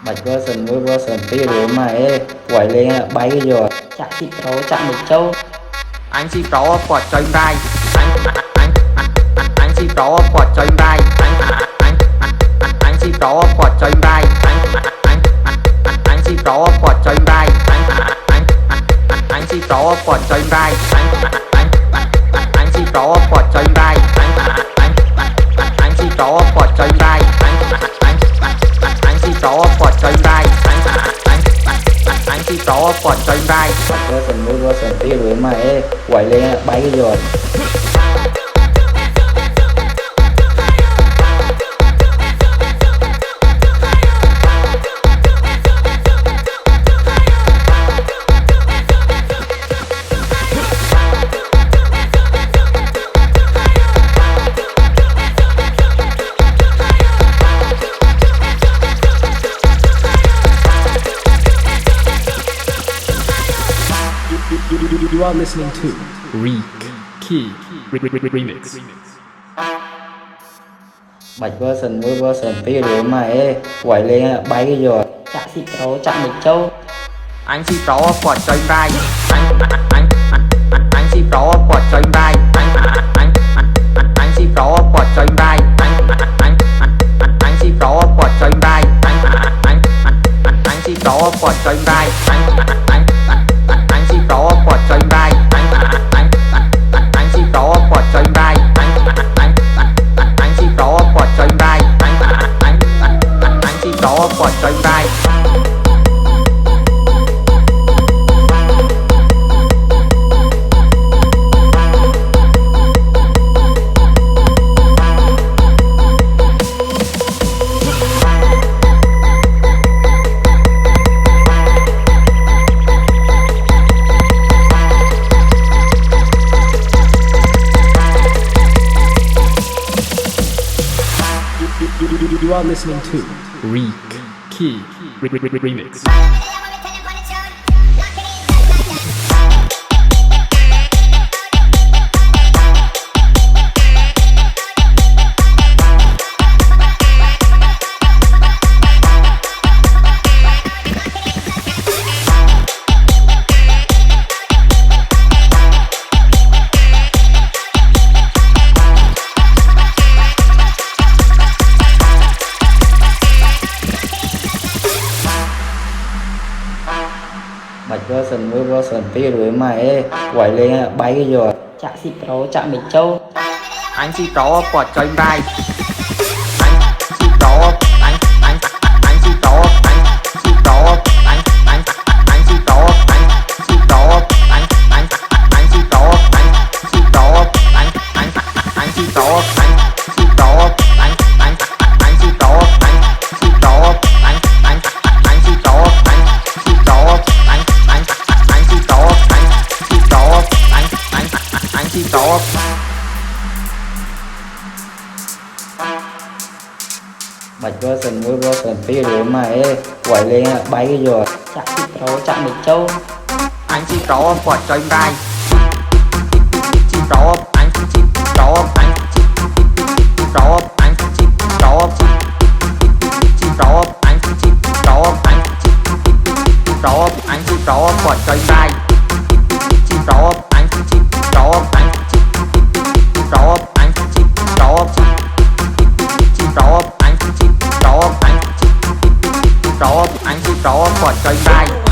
bạch version với version tí rồi mà quẩy lên bay rồi chạm xịt pro chạm được châu anh si pro quạt cho anh rai anh si pro quạt cho anh rai anh si pro quạt cho anh rai anh si pro quạt cho anh rai anh si pro quạt cho anh rai anh si pro quạt cho anh rai anh si pro quạt cho anh rai anh si pro quạt cho anh rai anh si pro quạt cho anh rai bạch version với version tí rồi mà quẩy lên bay rồi You are listening to Reek Key Remix. bạch version với version tí rồi mà quẩy lên bay rồi chạm xịt pro chạm được châu anh si pro quạt cho anh rai anh si pro quạt cho anh rai anh si pro quạt cho anh rai anh si pro quạt cho anh rai anh si pro quạt cho anh rai anh si pro quạt cho anh rai anh si pro quạt cho anh rai anh si pro quạt cho anh rai anh si pro quạt cho anh rai You are listening to Reek Key Remix. bạch version với version tí rồi mà quẩy lên bay rồi chạm xịt pro chạm được châu anh si pro quạt cho anh rai anh si pro anh si pro anh si pro anh si pro anh si pro anh si pro anh si pro anh si pro anh si pro anh si pro anh si pro anh si pro anh si pro anh si pro anh si pro bạch version với version tí rồi mà quẩy lên bay rồi chạm xịt pro chạm được châu anh si pro quạt cho anh rai si pro anh si pro anh si pro anh si pro si pro anh si pro anh si pro anh si pro quạt cho anh rai si pro anh si pro anh si pro anh si pro si pro anh si pro anh si pro anh si pro quạt cho anh rai